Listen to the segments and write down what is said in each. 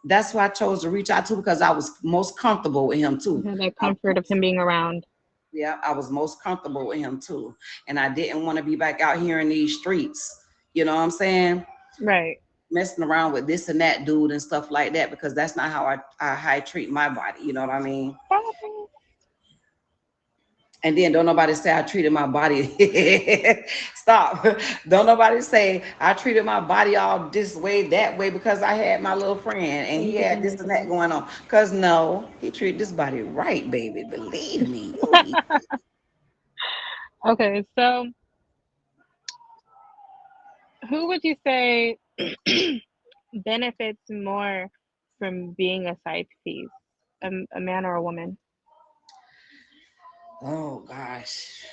that's why I chose to reach out to, because I was most comfortable with him too. You that comfort of him being around. Yeah, I was most comfortable with him too. And I didn't want to be back out here in these streets. You know what I'm saying? Right. Messing around with this and that dude and stuff like that, because that's not how I treat my body. You know what I mean? And then don't nobody say I treated my body. Stop. Don't nobody say I treated my body all this way, that way, because I had my little friend and he had this and that going on. Because no, he treated this body right, baby. Believe me. Ooh, Okay, so who would you say benefits more from being a side piece, a man or a woman? oh gosh.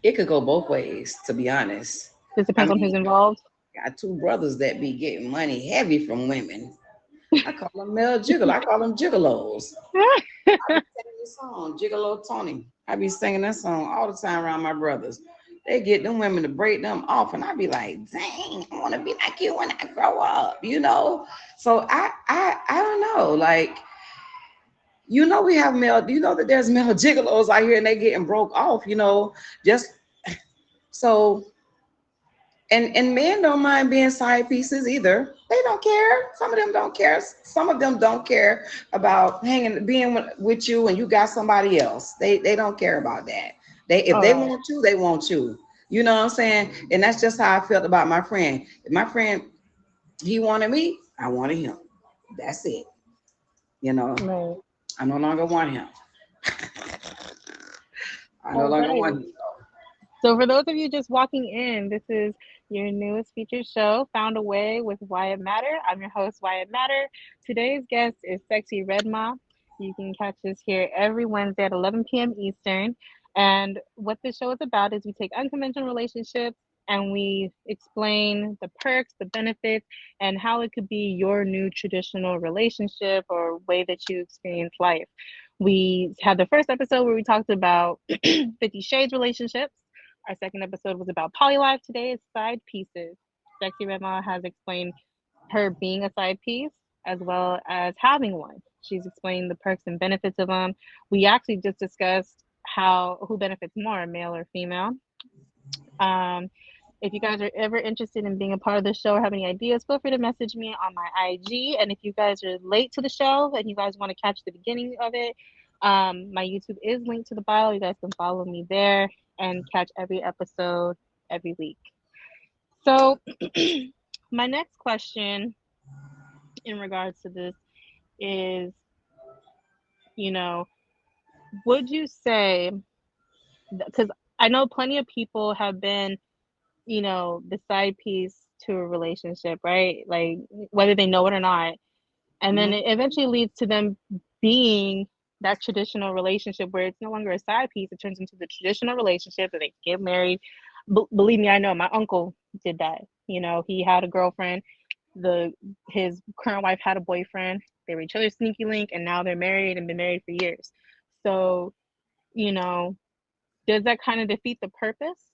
It could go both ways, to be honest. This I depends on who's mean, involved. got two brothers that be getting money heavy from women. I call them male gigolo. I call them gigolos. I be singing this song, Gigolo Tony. I be singing that song all the time around my brothers. They get them women to break them off, and I be like, dang, I want to be like you when I grow up, you know? So I don't know. Like, we have male, that there's male gigolos out here and they getting broke off, just so. And men don't mind being side pieces either. They don't care. Some of them don't care. Some of them don't care about being with you and you got somebody else. They don't care about that. If they Oh, want you, they want you. You know what I'm saying? And that's just how I felt about my friend. If my friend, he wanted me, I wanted him. That's it. You know, right. I no longer want him. I no All longer right. want him. So, for those of you just walking in, this is your newest featured show, Found a Way with Wyatt Matter. I'm your host, Wyatt Matter. Today's guest is Sexy Redma. You can catch us here every Wednesday at 11 p.m. Eastern. And what this show is about is we take unconventional relationships and we explain the perks, the benefits, and how it could be your new traditional relationship or way that you experience life. We had the first episode where we talked about 50 Shades relationships. Our second episode was about polylife. Today is side pieces. Sexy Redma has explained her being a side piece as well as having one. She's explained the perks and benefits of them. We actually just discussed who benefits more, male or female. Um, if you guys are ever interested in being a part of the show or have any ideas, feel free to message me on my IG. And if you guys are late to the show and you guys want to catch the beginning of it, my YouTube is linked to the bio. You guys can follow me there and catch every episode every week. So, my next question in regards to this is, you know, would you say, because I know plenty of people have been, the side piece to a relationship, right? Like whether they know it or not. And then Mhm. it eventually leads to them being that traditional relationship where it's no longer a side piece. It turns into the traditional relationship that they get married. Believe me, I know my uncle did that. He had a girlfriend. His current wife had a boyfriend. They were each other's sneaky link, and now they're married and been married for years. So, you know, does that kind of defeat the purpose?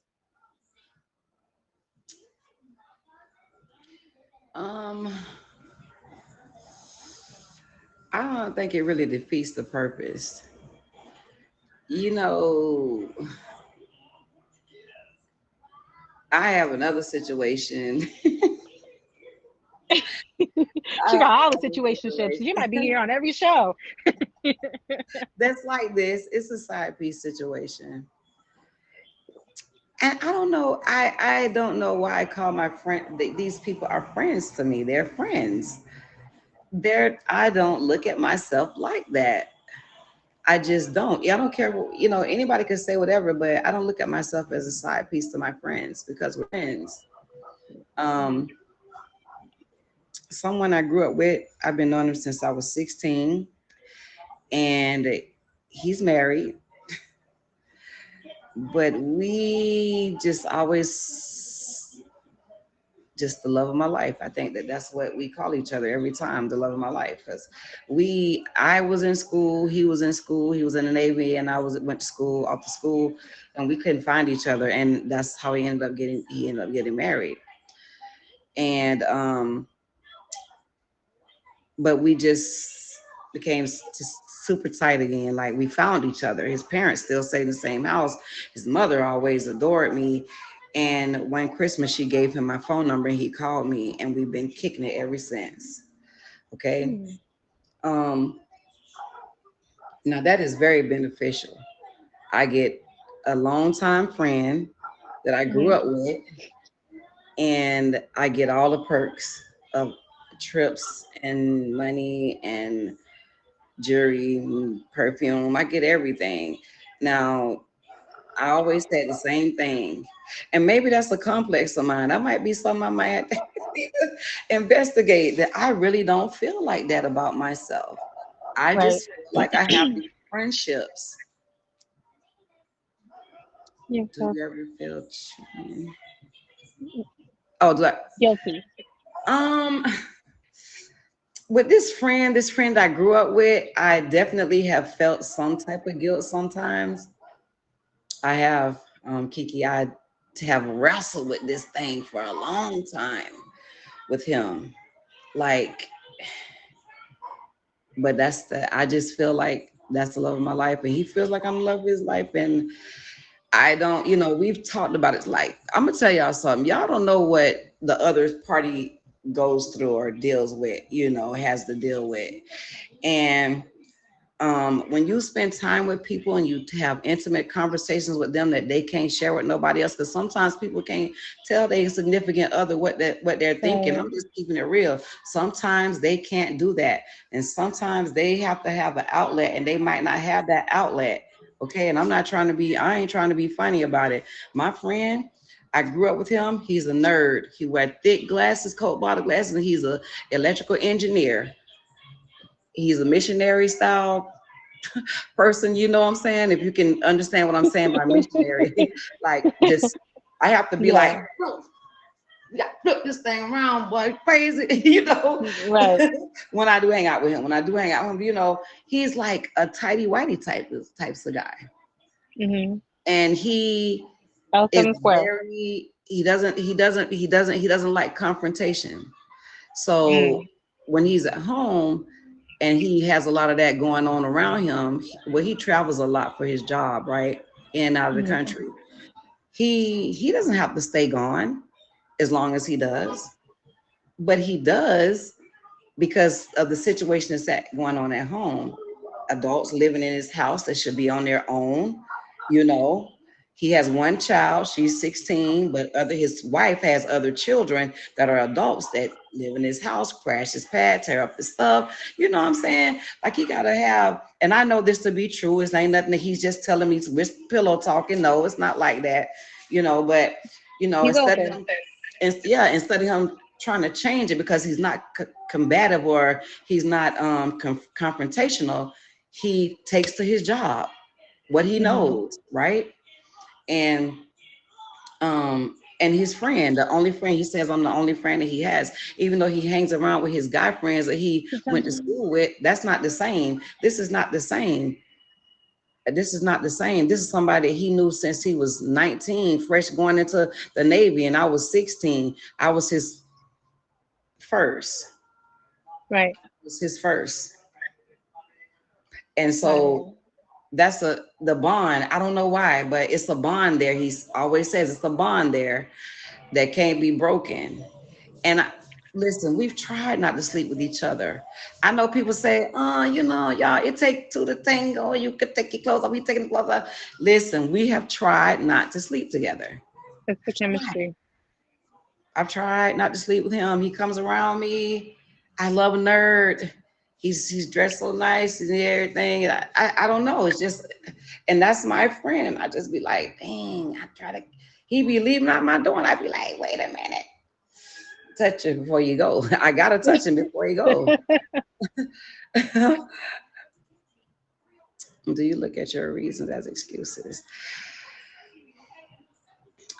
Um, I don't think it really defeats the purpose. You know, I have another situation. I She have got all the another situationships. She might be situation here on every show. that's like this. It's a side piece situation. And I don't know. I don't know why I call my friend. These people are friends to me. They're friends. I don't look at myself like that. I just don't. Yeah, I don't care. Anybody can say whatever, but I don't look at myself as a side piece to my friends because we're friends. Um, Someone I grew up with, I've been knowing him since I was 16, and he's married, but we just always just the love of my life. I think that's what we call each other every time, the love of my life. Because I was in school, he was in school, he was in the Navy, and I went to school, off to school, and we couldn't find each other, and that's how he ended up getting married. And but we just became just super tight again. Like we found each other. His parents still stay in the same house. His mother always adored me. And one Christmas, she gave him my phone number and he called me, and we've been kicking it ever since. Okay. Hmm. Um, Now that is very beneficial. I get a longtime friend that I grew Hmm. up with, and I get all the perks of trips and money and jewelry and perfume. I get everything. Now, I always said the same thing. And maybe that's a complex of mine. That might be something I might have to investigate, that I really don't feel like that about myself. I Right. just feel like I have these friendships. You Do feel you ever feel oh do I, guilty. um with this friend I grew up with, I definitely have felt some type of guilt sometimes. I have, Kiki, I have wrestled with this thing for a long time with him. Like, but I just feel like that's the love of my life. And he feels like I'm the love of his life. And I don't, we've talked about it. Like, I'm gonna tell y'all something. Y'all don't know what the other party goes through or deals with, has to deal with. And when you spend time with people and you have intimate conversations with them that they can't share with nobody else, because sometimes people can't tell their significant other what they're thinking. Right. I'm just keeping it real. Sometimes they can't do that, and sometimes they have to have an outlet, and they might not have that outlet. Okay, and I ain't trying to be funny about it. My friend, I grew up with him. He's a nerd. He wear thick glasses, coat bottle glasses, and he's a electrical engineer. He's a missionary style person, you know what I'm saying? If you can understand what I'm saying by missionary, like just I have to be like, Yeah. "Bro, you got to flip this thing around, boy, crazy," you know. Right. When I do hang out with him, he's like a tidy whitey types of guy, Hmm. and he Else is in the square. very he doesn't like confrontation. So Mm. when he's at home and he has a lot of that going on around him, well, he travels a lot for his job, right? In and out of the Hmm. country. He doesn't have to stay gone as long as he does, but he does because of the situation that's going on at home. Adults living in his house that should be on their own, you know. He has one child, she's 16, but his wife has other children that are adults that live in his house, crash his pad, tear up his stuff. You know what I'm saying? Like he gotta have, and I know this to be true. It's ain't nothing that he's just telling me with pillow talking. No, it's not like that, but He's instead of open. him instead of him trying to change it because he's not combative or he's not confrontational, he takes to his job what he Hmm. knows, right? And and his friend, the only friend he says I'm the only friend that he has, even though he hangs around with his guy friends that he went to school with, that's not the same. This is not the same. This is not the same. This is somebody that he knew since he was 19, fresh going into the Navy, and I was 16. I was his first. Right. Was his first. And so Right. that's the bond. I don't know why, but it's a bond there. He's always says it's a bond there that can't be broken. And listen, we've tried not to sleep with each other. I know people say, "Oh, y'all, it take two to tango. You could take your clothes off. We taking the clothes off." Listen, we have tried not to sleep together. It's the Tried. chemistry. I've tried not to sleep with him. He comes around me. I love a nerd. He's dressed so nice and everything. And I don't know. It's just, and that's my friend. And I just be like, dang, I try to, he be leaving out my door. And I be like, wait a minute, touch him before you go. I gotta touch him before you go. Do you look at your reasons as excuses?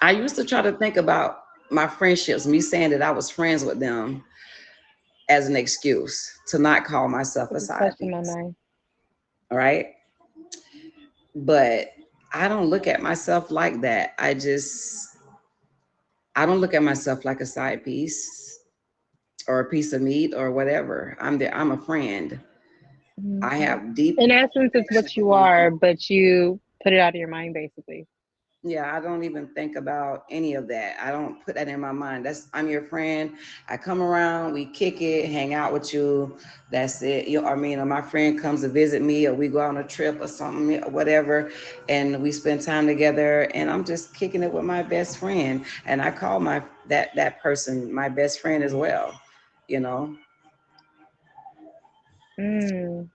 I used to try to think about my friendships, me saying that I was friends with them as an excuse to not call myself a It's side touching my piece. mind. All right. But I don't look at myself like that. I don't look at myself like a side piece. or a piece of meat or whatever. I'm a friend. I Mhm. have deep In essence, it's affection what for you people. are, but you put it out of your mind, basically. Yeah, I don't even think about any of that. I don't put that in my mind. I'm your friend. I come around, we kick it, hang out with you. That's it. I mean, or my friend comes to visit me, or we go on a trip or something, or whatever, and we spend time together. And I'm just kicking it with my best friend, and I call that person my best friend as well. You know, Mm.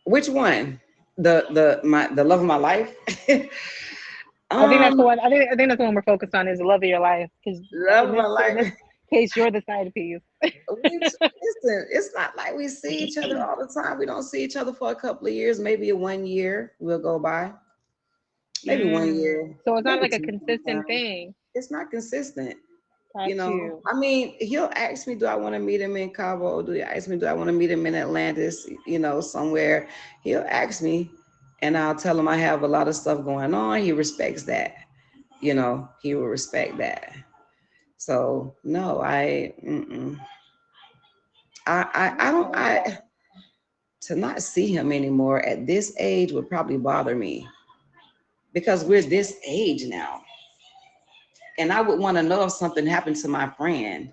which one? The love of my life. I think that's the um, one. I think that's the one we're focused on is the love of your life, because love in of this my in this life. case, you're the side piece. Listen, it's not like we see each other all the time. We don't see each other for a couple of years, maybe 1 year will go by, maybe one Mm. year, So it's not maybe like a two consistent sometimes. thing. It's not consistent, Got you. I mean, he'll ask me, do I want to meet him in Cabo? Do he ask me, do I want to meet him in Atlantis, somewhere? He'll ask me, and I'll tell him I have a lot of stuff going on. He respects that, he will respect that. So no, I don't, Okay. to not see him anymore at this age would probably bother me because we're this age now. And I would want to know if something happened to my friend.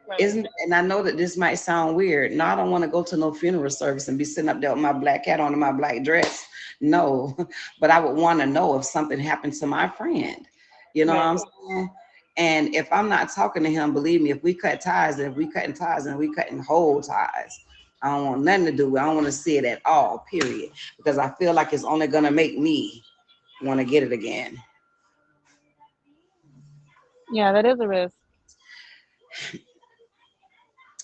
Right. Isn't and I know that this might sound weird. No, I don't want to go to no funeral service and be sitting up there with my black hat on and my black dress. No. But I would want to know if something happened to my friend. You know what I'm Right. saying? And if I'm not talking to him, believe me, if we cut ties and if we cutting ties and we cutting whole ties, I don't want nothing to do with it. I don't want to see it at all, period. Because I feel like it's only gonna make me want to get it again. Yeah, that is a risk.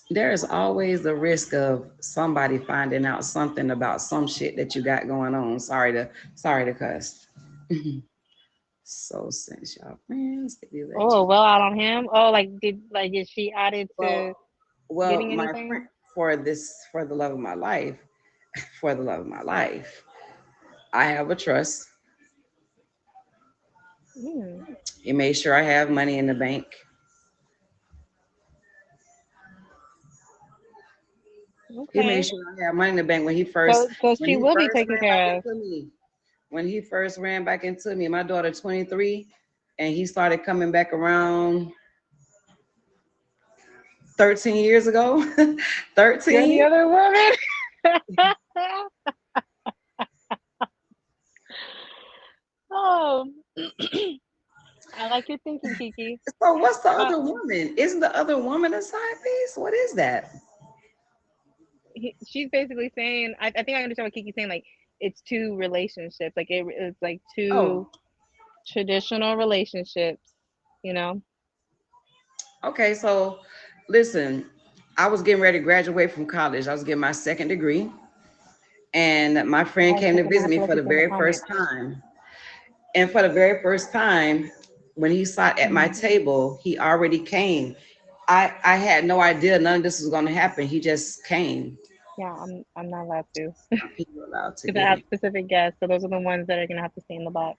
There is always the risk of somebody finding out something about some shit that you got going on. Sorry to cuss. So since y'all friends, if you let Oh, you well out on him. Oh, like is she added to well well getting my friend anything? for the love of my life, for the love of my life, I have a trust. Mm. He made sure I have money in the bank. He made Okay. sure I have money in the bank So when she he will be first taken ran back care of. into me. When he first ran back into me, my daughter 23, and he started coming back around 13 years ago. You're the 13. other woman. Oh, I like your thinking, Kiki. So what's the Uh, other woman? Isn't the other woman a side piece? What is that? she's basically saying, I think I understand what Kiki's saying. Like, it's two relationships. Like, it's like two Oh, traditional relationships, you know? okay. So listen, I was getting ready to graduate from college. I was getting my second degree, and my friend One came to second, I visit have to me look for the this in the very comments. first time. And for the very first time, when he sat at my Mm. table, he already came. I had no idea none of this was going to happen. He just came. Yeah, I'm not allowed to People allowed to because I get have in. specific guests. So those are the ones that are gonna have to stay in the box.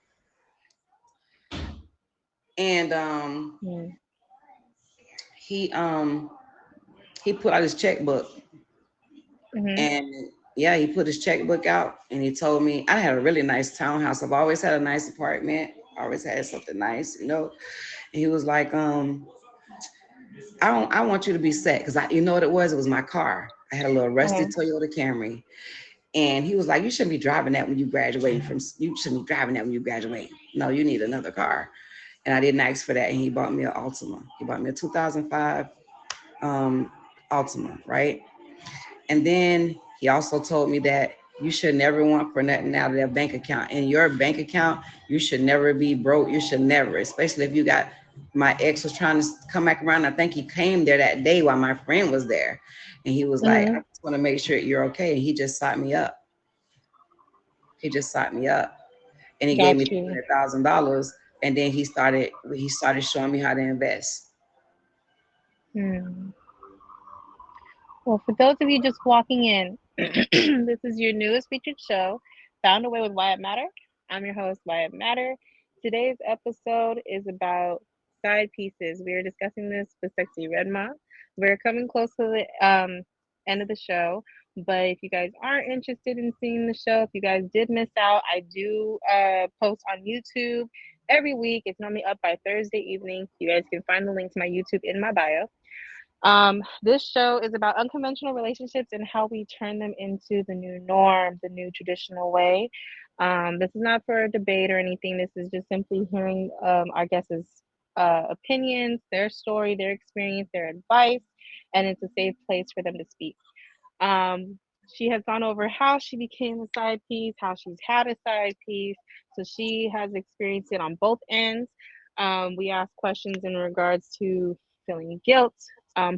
And Mm. he um he put out his checkbook. Hmm. And yeah, he put his checkbook out and he told me I had a really nice townhouse. I've always had a nice apartment, always had something nice. And he was like, I want you to be set because you know what it was? It was my car. I had a little rusty Okay. Toyota Camry. And he was like, you shouldn't be driving that when you shouldn't be driving that when you graduate. No, you need another car. And I didn't ask for that. And he bought me an Altima. He bought me a 2005 um, Altima, right? And then he also told me that you should never want for nothing out of their bank account. In your bank account, you should never be broke. You should never, especially if you got my ex was trying to come back around. I think he came there that day while my friend was there. And he was like, I Hmm. just want to make sure you're okay. And he just signed me up. He just signed me up. And he gave me Got you. $300,000. And then he started showing me how to invest. Hmm. Well, for those of you just walking in, this is your newest featured show, Found a Way with Wyatt Matter. I'm your host, Wyatt Matter. Today's episode is about side pieces. We are discussing this with Sexy Redma. We're coming close to the end of the show, but if you guys aren't interested in seeing the show, if you guys did miss out, I do post on YouTube every week. It's normally up by Thursday evening. You guys can find the link to my YouTube in my bio. This show is about unconventional relationships and how we turn them into the new norm, the new traditional way. This is not for a debate or anything. This is just simply hearing our guests' opinions, their story, their experience, their advice, and it's a safe place for them to speak. She has gone over how she became a side piece, how she's had a side piece. So she has experienced it on both ends. We ask questions in regards to feeling guilt,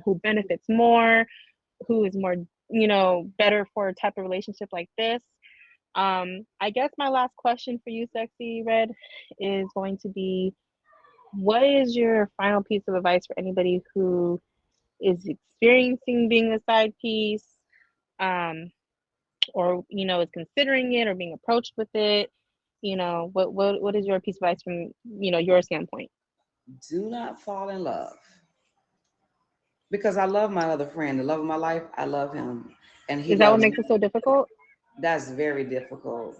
who benefits more, who is more, better for a type of relationship like this. I guess my last question for you, Sexy Red, is going to be, what is your final piece of advice for anybody who is experiencing being a side piece, um, or is considering it or being approached with it? What is your piece of advice from your standpoint? Do not fall in love, because I love my other friend, the love of my life. I love him, and he Is that what loves makes me. it so difficult? That's very difficult.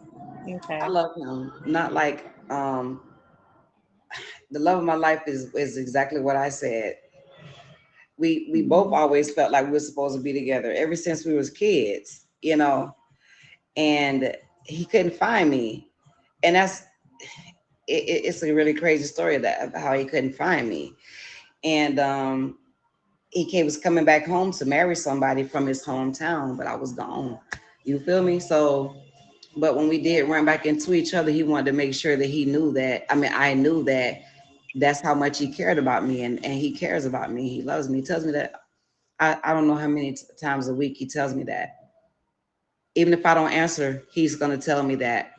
I Okay. love him, not like the love of my life is exactly what I said. We both Mhm. always felt like we were supposed to be together ever since we was kids, and he couldn't find me, and it's a really crazy story that of how he couldn't find me, and was coming back home to marry somebody from his hometown, but I was gone. You feel me? So, but when we did run back into each other, he wanted to make sure that he knew that. I mean, I knew that that's how much he cared about me, and he cares about me. He loves me. He tells me that. I don't know how many times a week he tells me that. Even if I don't answer, he's gonna tell me that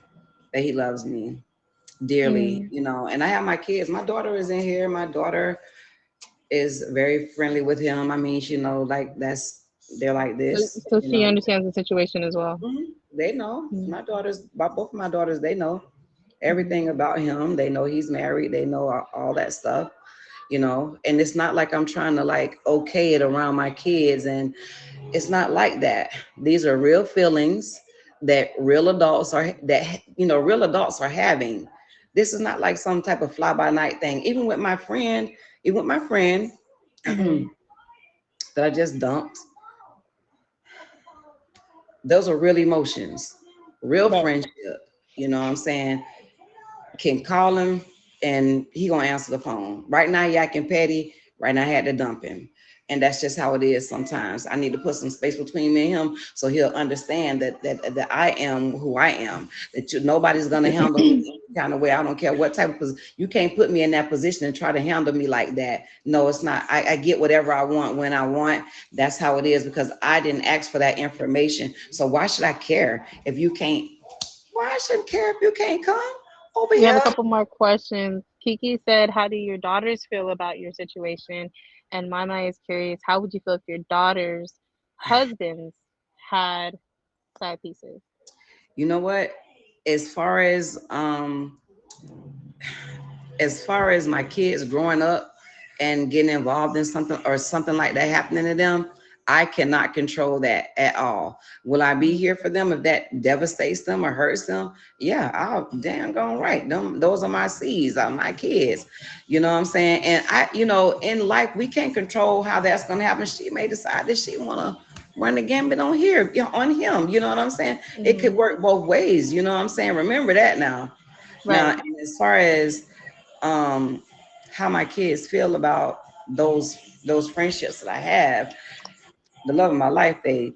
he loves me dearly, Mm. And I have my kids. My daughter is in here. My daughter is very friendly with him. I mean, like they're like So, this, so she understands the situation as well. They know Mm. both of my daughters, they know Mhm. everything about him. They know he's married. They know all that stuff, and it's not like I'm trying to like okay it around my kids. And it's not like that. These are real feelings that real adults are having. This is not like some type of fly by night thing. Even with my friend Mhm. that I just dumped, those are real emotions, real Right. friendship. You know what I'm saying? Can call him and he gonna answer the phone. Right now, yakking petty. Right now, I had to dump him. And that's just how it is sometimes. I need to put some space between me and him so he'll understand that I am who I am. Nobody's gonna handle me any kind of way. I don't care what type of position. You can't put me in that position and try to handle me like that. No, it's not. I get whatever I want when I want. That's how it is because I didn't ask for that information. So why should I care if you can't? Why I shouldn't care if you can't come over We have a here? couple more questions. Kiki said, "How do your daughters feel about your situation?" And Mama is curious, how would you feel if your daughters' husbands had side pieces? You know what? As far as um as far as my kids growing up and getting involved in something or something like that happening to them, I cannot control that at all. Will I be Mm. here for them if that devastates them or hurts them? Yeah, I'll damn gone right. Those are my seeds, are my kids. You know what I'm saying? And in life, we can't control how that's gonna happen. She may decide that she wanna run the gambit on here, on him. You know what I'm saying? It could Mhm. work both ways. You know what I'm saying? Remember that now. Now, Right. and as far as um how my kids feel about those friendships that I have, the love of my life, they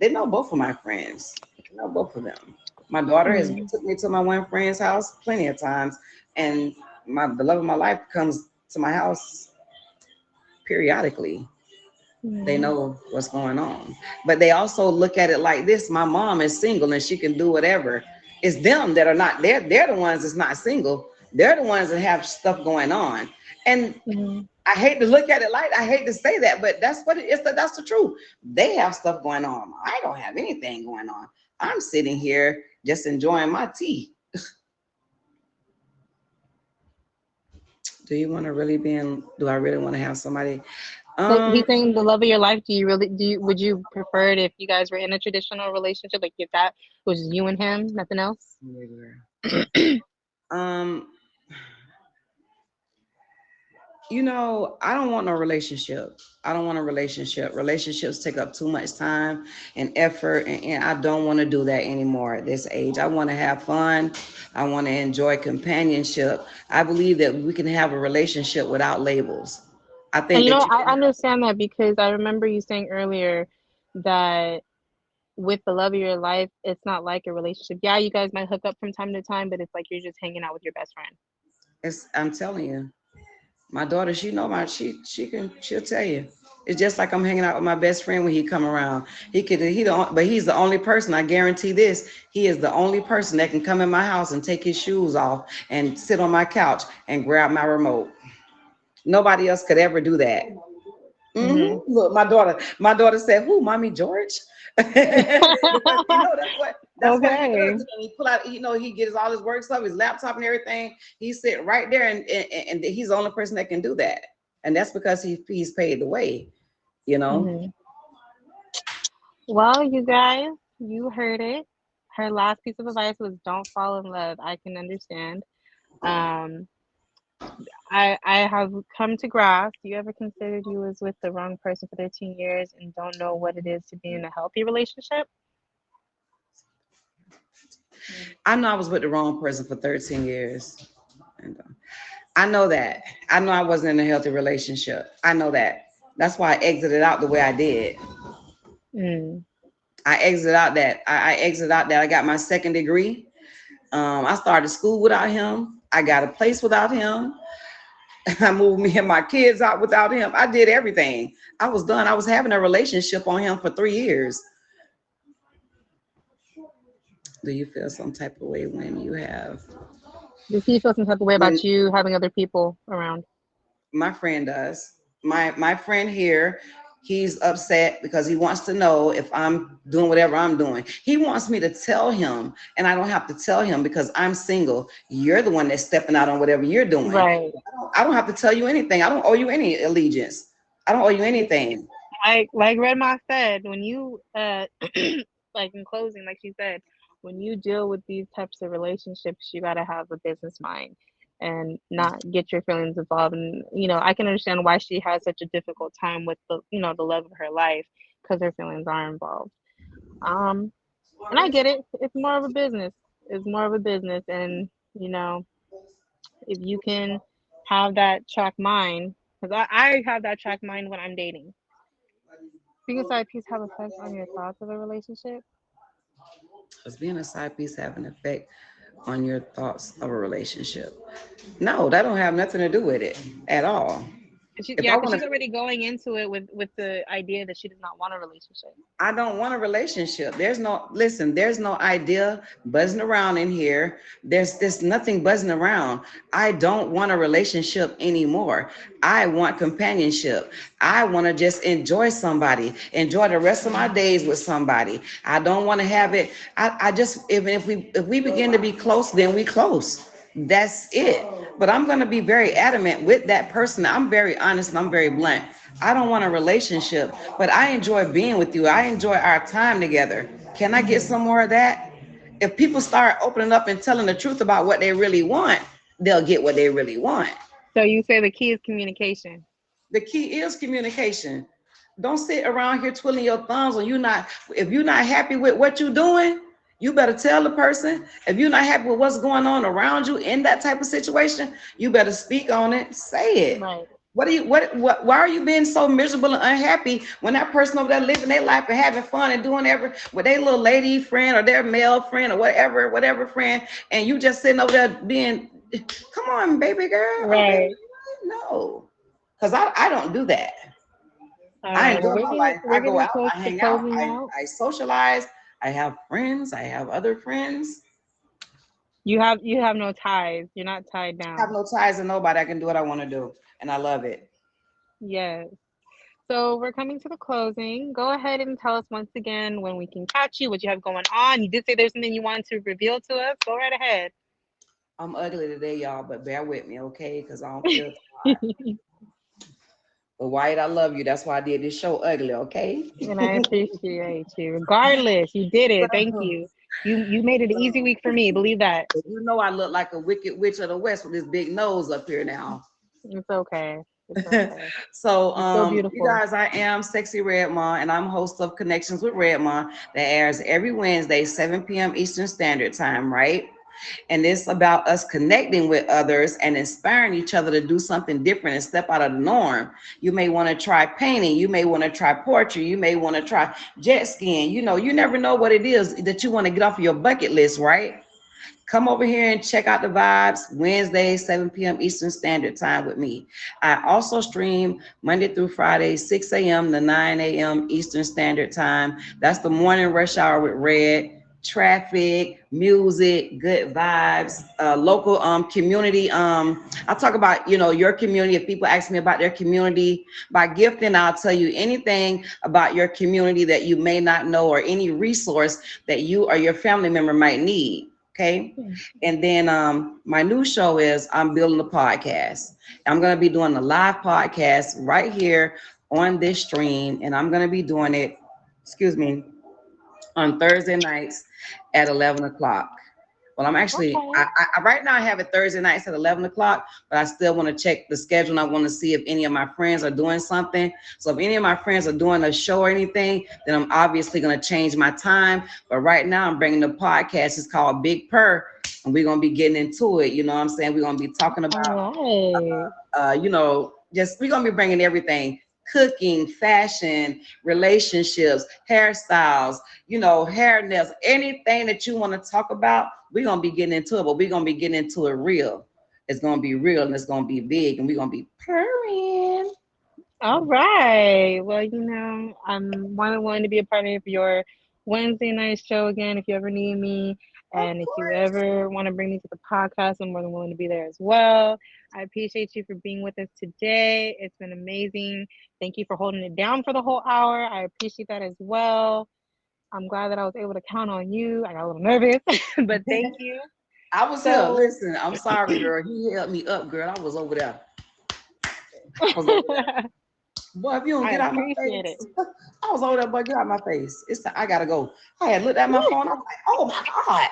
know both of my friends. They know both of them. My daughter has Mm. took me to my one friend's house plenty of times, and the love of my life comes to my house periodically. They Mm. know what's going on, but they also look at it like this: my mom is single and she can do whatever. It's them that are not. They're the ones that's not single. They're the ones that have stuff going on, and Mhm. I hate to look at it like I hate to say that, but that's what it is. That's the truth. They have stuff going on. I don't have anything going on. I'm sitting here just enjoying my tea. Do you want to really be in? Do I really want to have somebody? Like Um, he's saying the love of your life, would you prefer it if you guys were in a traditional relationship, like if that was you and him, nothing else? um, I don't want no relationship. I don't want a relationship. Relationships take up too much time and effort, and I don't want to do that anymore at this age. I want to have fun. I want to enjoy companionship. I believe that we can have a relationship without labels. I And think you know, that you I can. understand that because I remember you saying earlier that with the love of your life, it's not like a relationship. Yeah, you guys might hook up from time to time, but it's like you're just hanging out with your best friend. I'm telling you, my daughter, she'll tell you. It's just like I'm hanging out with my best friend when he come around. But he's the only person. I guarantee this. He is the only person that can come in my house and take his shoes off and sit on my couch and grab my remote. Nobody else could ever do that. Hmm. Look, my daughter said, "Who, Mommy George?" Because that's what he does. Okay. He pull out, he gets all his work stuff, his laptop and everything. He's sitting right there, and he's the only person that can do that. And that's because he's paid the way, you know. Hmm. Well, you guys, you heard it. Her last piece of advice was don't fall in love. I can understand. Um, I have come to grasp. You ever considered you was with the wrong person for 13 years and don't know what it is to be in a healthy relationship? I know I was with the wrong person for 13 years. And I know that. I know I wasn't in a healthy relationship. I know that. That's why I exited out the way I did. Mm. I exited out that I got my second degree. I started school without him. I got a place without him. I moved me and my kids out without him. I did everything. I was done. I was having a relationship on him for 3 years. Do you feel some type of way when you have Does he feel some type of way when about you having other people around? my friend does? My friend here, he's upset because he wants to know if I'm doing whatever I'm doing. He wants me to tell him, and I don't have to tell him because I'm single. You're the one that's stepping out on whatever you're doing. Right. I don't have to tell you anything. I don't owe you any allegiance. I don't owe you anything. Like Red Moss said, when you like in closing, like she said, when you deal with these types of relationships, you gotta have a business mind and not get your feelings involved. And I can understand why she has such a difficult time with the love of her life because her feelings are involved. Um, and I get it. It's more of a business. It's more of a business, and if you can have that track mind, because I have that track mind when I'm dating. Being a side piece have effect on your thoughts of a relationship? Does being a side piece have an effect on your thoughts of a relationship? No, that don't have nothing to do with it at all. If Yeah, I because want she's to, already going into it with the idea that she does not want a relationship. I don't want a relationship. There's no idea buzzing around in here. There's nothing buzzing around. I don't want a relationship anymore. I want companionship. I want to just enjoy somebody, enjoy the rest of my days with somebody. I don't want to have it. I just, if we begin to be close, then we close. That's it. But I'm going to be very adamant with that person. I'm very honest and I'm very blunt. I don't want a relationship, but I enjoy being with you. I enjoy our time together. Can I get Hmm. some more of that? If people start opening up and telling the truth about what they really want, they'll get what they really want. So you say the key is communication. The key is communication. Don't sit around here twiddling your thumbs when if you're not happy with what you're doing, you better tell the person. If you're not happy with what's going on around you in that type of situation, you better speak on it, say it. Right. Why are you being so miserable and unhappy when that person over there living their life and having fun and doing with their little lady friend or their male friend or whatever friend, and you just sitting over there being, come on, baby girl, oh baby, Right. no, because I don't do that. All I right. Well, enjoy my life. I we're go getting out, close I to hang out, closing I, out. I socialize, I have friends, I have other friends. You have no ties. You're not tied I have down. no ties to nobody. I can do what I want to do, and I love it. Yes. So we're coming to the closing. Go ahead and tell us once again when we can catch you, what you have going on. You did say there's something you wanted to reveal to us. Go right ahead. I'm ugly today, y'all, but bear with me, okay? Because I don't feel tired. But Wyatt, I love you. That's why I did this show ugly, okay? And I appreciate you. Regardless, you did it. Thank you. You made it an easy week for me. Believe that. You know I look like a wicked witch of the west with this big nose up here now. It's okay. It's okay. So, You're still you beautiful. guys, I am Sexy Redma, and I'm host of Connections with Redma that airs every Wednesday, 7 p.m. Eastern Standard Time, right? And it's about us connecting with others and inspiring each other to do something different and step out of the norm. You may want to try painting, you may want to try poetry, you may want to try jet skiing. You know, you never know what it is that you want to get off of your bucket list, right? Come over here and check out the vibes Wednesday, 7 p.m. Eastern Standard Time with me. I also stream Monday through Friday, 6 a.m. to 9 a.m. Eastern Standard Time. That's the morning rush hour with Red. Traffic, music, good vibes, local community. I talk about, your community. If people ask me about their community, by gifting, I'll tell you anything about your community that you may not know, or any resource that you or your family member might need. Okay. And then my new show is I'm building a podcast. I'm going to be doing a live podcast right here on this stream. And I'm going to be doing it, excuse me, on Thursday nights at 11 o'clock. Well, I'm actually, Okay. right now I have it Thursday nights at 11 o'clock, but I still want to check the schedule. And I want to see if any of my friends are doing something. So if any of my friends are doing a show or anything, then I'm obviously going to change my time. But right now I'm bringing the podcast. It's called Big Purr. And we're going to be getting into it. You know what I'm saying? We're going to be talking All about, right. just we're going to be bringing everything: cooking, fashion, relationships, hairstyles, hair, nails, anything that you want to talk about, we're gonna be getting into it, but we're gonna be getting into it real. It's gonna be real and it's gonna be big, and we're gonna be purring. All right. Well, I'm more than willing to be a part of your Wednesday night show again if you ever need me. Of And if you course. ever want to bring me to the podcast, I'm more than willing to be there as well. I appreciate you for being with us today. It's been amazing. Thank you for holding it down for the whole hour. I appreciate that as well. I'm glad that I was able to count on you. I got a little nervous, but thank you. I was here. So, Listen, I'm sorry, girl. He helped me up, girl. I was over there. I was over there. Boy, if you don't I get out my appreciate face, it. I was over there, boy, get out my face. I gotta go. I had looked at my phone. I was like, oh my God.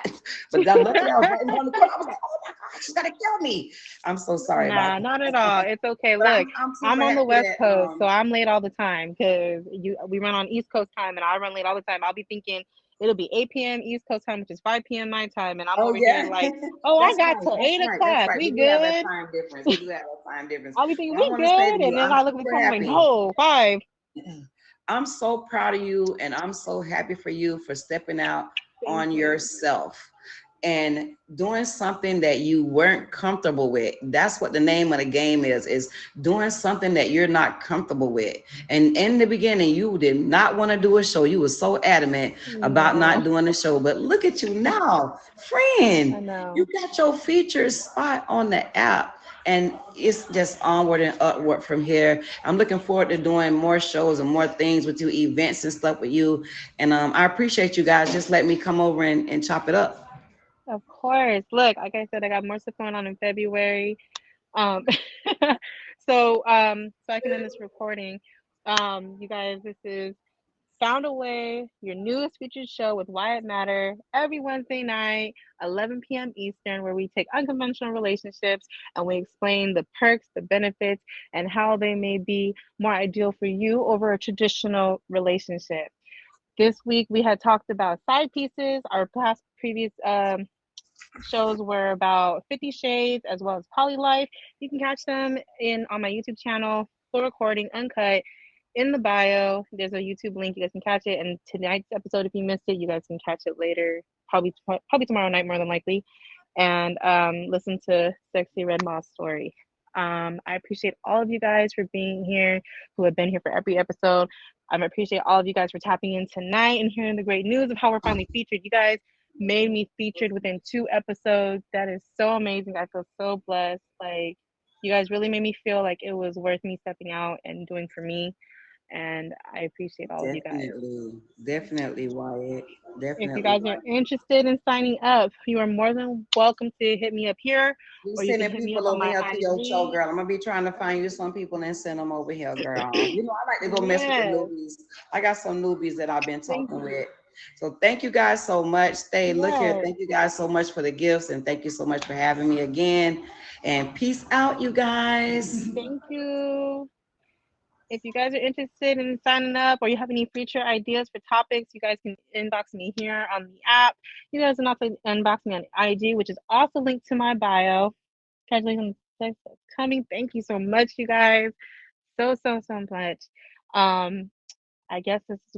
But then luckily I was right in front of the corner. I was like, oh my God, she's gonna kill me. I'm so sorry about Nah, not at all. that. It's okay. But Look, I'm I'm super on the happy West that Coast, so I'm late all the time because we run on East Coast time, and I run late all the time. I'll be thinking it'll be 8 p.m. East Coast time, which is 5 p.m. my time, and I'm oh over here yeah. like, oh, I That's got right. till That's 8 right. That's o'clock. right. We We do have that good? time difference. We do have that time difference. I'll be thinking But I we want to say good, to you, and then I'm I look at the super time, I'm like, happy. no, 5. I'm so proud of you, and I'm so happy for you for stepping out Thank on you. yourself and doing something that you weren't comfortable with. That's what the name of the game is doing something that you're not comfortable with. And in the beginning, you did not want to do a show. You were so adamant about not No, doing the show. But look at you now, I friend. You know. got your featured spot on the app. And it's just onward and upward from here. I'm looking forward to doing more shows and more things with you, events and stuff with you. And I appreciate you guys. Just let me come over and chop it up. Of course. Look, like I said, I got more stuff going on in February. Um, so I can end this recording. You guys, this is Found a Way, your newest featured show with Wyatt Matter, every Wednesday night, 11 p.m. Eastern, where we take unconventional relationships and we explain the perks, the benefits, and how they may be more ideal for you over a traditional relationship. This week we had talked about side pieces. Our past previous shows were about 50 Shades as well as Poly Life. You can catch them in on my YouTube channel, full recording, uncut. In the bio, there's a YouTube link. You guys can catch it. And tonight's episode, if you missed it, you guys can catch it later, probably tomorrow night, more than likely, and listen to Sexy Red Moss story. I appreciate all of you guys for being here, who have been here for every episode. I appreciate all of you guys for tapping in tonight and hearing the great news of how we're finally featured. You guys made me featured within 2 episodes. That is so amazing. I feel so blessed. Like, you guys really made me feel like it was worth me stepping out and doing for me. And I appreciate all of you guys. Definitely, Wyatt. If you Definitely, guys are Wyatt. interested in signing up, you are more than welcome to hit me up here, Be or you can sending hit me people up on over my here to your show, IG. girl. I'm gonna be trying to find you some people and send them over here, girl. You know, I like to go mess with the Yes, newbies. I got some newbies that I've been thank talking you. with. So thank you guys so much. Look here. Yes, Thank you guys so much for the gifts, and thank you so much for having me again. And peace out, you guys. thank you. If you guys are interested in signing up or you have any future ideas for topics, you guys can inbox me here on the app. You guys can also inbox me on IG, which is also linked to my bio. Congratulations on coming. Thank you so much, you guys. So much. I guess this is